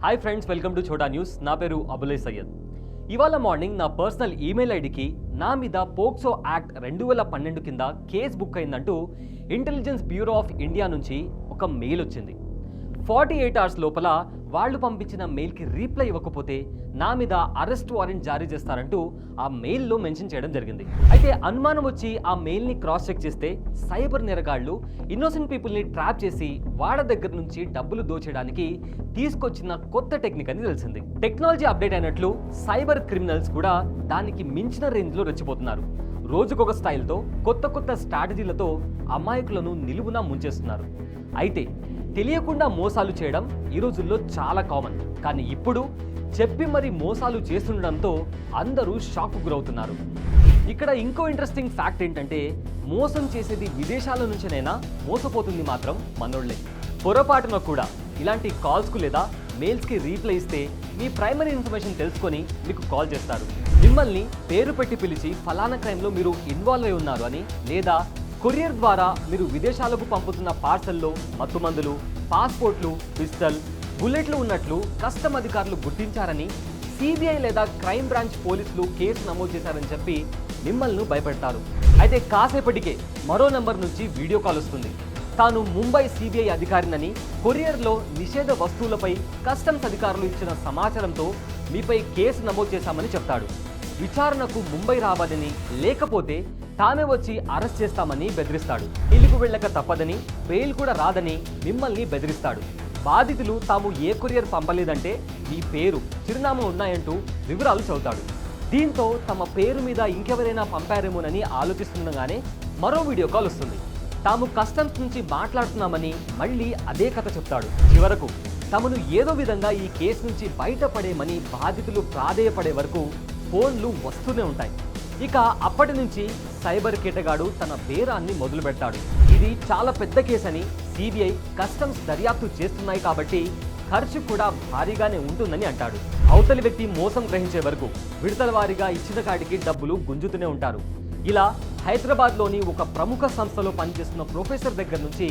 Hi friends, welcome to Chhota news. నా పేరు అబులే సయ్యద్. ఇవాళ మార్నింగ్ నా పర్సనల్ ఈమెయిల్ ఐడికి నా మీద పోక్సో యాక్ట్ 2012 కింద కేసు బుక్ అయిందంటూ ఇంటెలిజెన్స్ బ్యూరో ఆఫ్ ఇండియా నుంచి ఒక మెయిల్ వచ్చింది. 48 అవర్స్ లోపల వాళ్ళు పంపించిన మెయిల్కి రీప్లై ఇవ్వకపోతే నా మీద అరెస్ట్ వారెంట్ జారీ చేస్తారంటూ ఆ మెయిల్లో మెన్షన్ చేయడం జరిగింది. అయితే అనుమానం వచ్చి ఆ మెయిల్ని క్రాస్ చెక్ చేస్తే సైబర్ నేరగాళ్లు ఇన్నోసెంట్ పీపుల్ని ట్రాప్ చేసి వాళ్ళ దగ్గర నుంచి డబ్బులు దోచేయడానికి తీసుకొచ్చిన కొత్త టెక్నిక్ అని తెలిసింది. టెక్నాలజీ అప్డేట్ అయినట్లు సైబర్ క్రిమినల్స్ కూడా దానికి మించిన రేంజ్లో రెచ్చిపోతున్నారు. రోజుకొక స్టైల్తో కొత్త స్ట్రాటజీలతో అమాయకులను నిలువునా ముంచేస్తున్నారు. అయితే తెలియకుండా మోసాలు చేయడం ఈ రోజుల్లో చాలా కామన్. కానీ ఇప్పుడు చెప్పి మరి మోసాలు చేస్తుండడంతో అందరూ షాక్కు గురవుతున్నారు. ఇక్కడ ఇంకో ఇంట్రెస్టింగ్ ఫ్యాక్ట్ ఏంటంటే, మోసం చేసేది విదేశాల నుంచినైనా మోసపోతుంది మాత్రం మనోళ్లే. పొరపాటున కూడా ఇలాంటి కాల్స్కు లేదా మెయిల్స్కి రీప్లై ఇస్తే మీ ప్రైమరీ ఇన్ఫర్మేషన్ తెలుసుకొని మీకు కాల్ చేస్తారు. మిమ్మల్ని పేరు పెట్టి పిలిచి ఫలానా క్రైమ్లో మీరు ఇన్వాల్వ్ అయి ఉన్నారు అని, లేదా కొరియర్ ద్వారా మీరు విదేశాలకు పంపుతున్న పార్సల్లో మత్తుమందులు, పాస్పోర్ట్లు, పిస్టల్, బుల్లెట్లు ఉన్నట్లు కస్టమ్ అధికారులు గుర్తించారని సిబిఐ లేదా క్రైమ్ బ్రాంచ్ పోలీసులు కేసు నమోదు చేశారని చెప్పి మిమ్మల్ని భయపెడతారు. అయితే కాసేపటికే మరో నంబర్ నుంచి వీడియో కాల్ వస్తుంది. తాను ముంబై సిబిఐ అధికారినని, కొరియర్లో నిషేధ వస్తువులపై కస్టమ్స్ అధికారులు ఇచ్చిన సమాచారంతో మీపై కేసు నమోదు చేశామని చెప్తాడు. విచారణకు ముంబై రావాలని, లేకపోతే తామే వచ్చి అరెస్ట్ చేస్తామని బెదిరిస్తాడు. ఇల్లుకు వెళ్ళక తప్పదని, బెయిల్ కూడా రాదని మిమ్మల్ని బెదిరిస్తాడు. బాధితులు తాము ఏ కొరియర్ పంపలేదంటే మీ పేరు, చిరునామా ఉన్నాయంటూ వివరాలు చెబుతాడు. దీంతో తమ పేరు మీద ఇంకెవరైనా పంపారేమోనని ఆలోచిస్తుండగానే మరో వీడియో కాల్ వస్తుంది. తాము కస్టమ్స్ నుంచి మాట్లాడుతున్నామని మళ్ళీ అదే కథ చెప్తాడు. చివరకు తమను ఏదో విధంగా ఈ కేసు నుంచి బయటపడేమని బాధితులు ప్రాధేయపడే వరకు ఫోన్లు వస్తూనే ఉంటాయి. ఇక అప్పటి నుంచి సైబర్ కేటగాడు తన బేరాన్ని మొదలు పెడతాడు. ఇది చాలా పెద్ద కేసని సిబిఐ, కస్టమ్స్ దర్యాప్తు చేస్తున్నాయి కాబట్టి ఖర్చు కూడా భారీగానే ఉంటుందని అంటాడు. అవతలి వ్యక్తి మోసం గ్రహించే వరకు విడతల వారీగా ఇచ్చిన కాడికి డబ్బులు గుంజుతూనే ఉంటారు. ఇలా హైదరాబాద్లోని ఒక ప్రముఖ సంస్థలో పనిచేస్తున్న ప్రొఫెసర్ దగ్గర నుంచి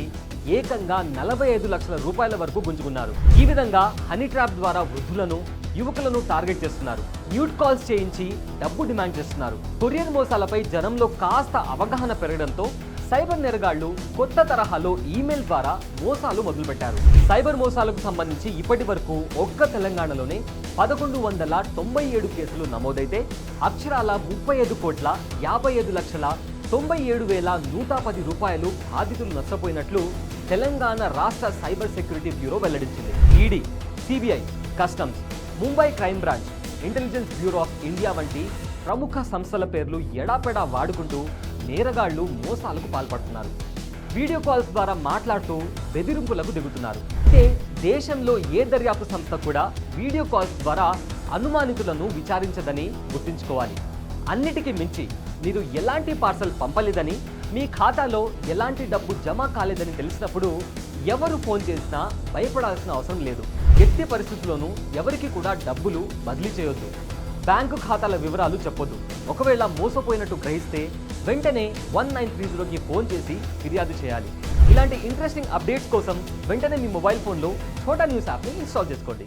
ఏకంగా 45 లక్షల రూపాయల వరకు గుంజుకున్నారు. ఈ విధంగా హనీ ట్రాప్ ద్వారా వృద్ధులను, యువకులను టార్గెట్ చేస్తున్నారు. న్యూడ్ కాల్స్ చేయించి డబ్బు డిమాండ్ చేస్తున్నారు. కొరియర్ మోసాలపై జనంలో కాస్త అవగాహన పెరగడంతో సైబర్ నేరగాళ్లు కొత్త తరహాలో ఈమెయిల్ ద్వారా మోసాలు మొదలుపెట్టారు. సైబర్ మోసాలకు సంబంధించి ఇప్పటి వరకు ఒక్క తెలంగాణలోనే 1197 కేసులు నమోదైతే అక్షరాల 35,55,97,110 రూపాయలు బాధితులు నష్టపోయినట్లు తెలంగాణ రాష్ట్ర సైబర్ సెక్యూరిటీ బ్యూరో వెల్లడించింది. ED, CBI, customs, Mumbai crime branch, intelligence Bureau of India వంటి ప్రముఖ సంస్థల పేర్లు ఎడాపెడా వాడుకుంటూ నేరగాళ్లు మోసాలకు పాల్పడుతున్నారు. వీడియో కాల్స్ ద్వారా మాట్లాడుతూ బెదిరింపులకు దిగుతున్నారు. అయితే దేశంలో ఏ దర్యాప్తు సంస్థ కూడా వీడియో కాల్స్ ద్వారా అనుమానితులను విచారించదని గుర్తుంచుకోవాలి. అన్నిటికీ మించి మీరు ఎలాంటి పార్సల్ పంపలేదని, మీ ఖాతాలో ఎలాంటి డబ్బు జమ కాలేదని తెలిసినప్పుడు ఎవరు ఫోన్ చేసినా భయపడాల్సిన అవసరం లేదు. ఎట్టి పరిస్థితుల్లోనూ ఎవరికి కూడా డబ్బులు బదిలీ చేయొద్దు. బ్యాంకు ఖాతాల వివరాలు చెప్పొద్దు. ఒకవేళ మోసపోయినట్టు గ్రహిస్తే వెంటనే 1930కి ఫోన్ చేసి ఫిర్యాదు చేయాలి. ఇలాంటి ఇంట్రెస్టింగ్ అప్డేట్స్ కోసం వెంటనే మీ మొబైల్ ఫోన్లో ఛోటా న్యూస్ యాప్ని ఇన్స్టాల్ చేసుకోండి.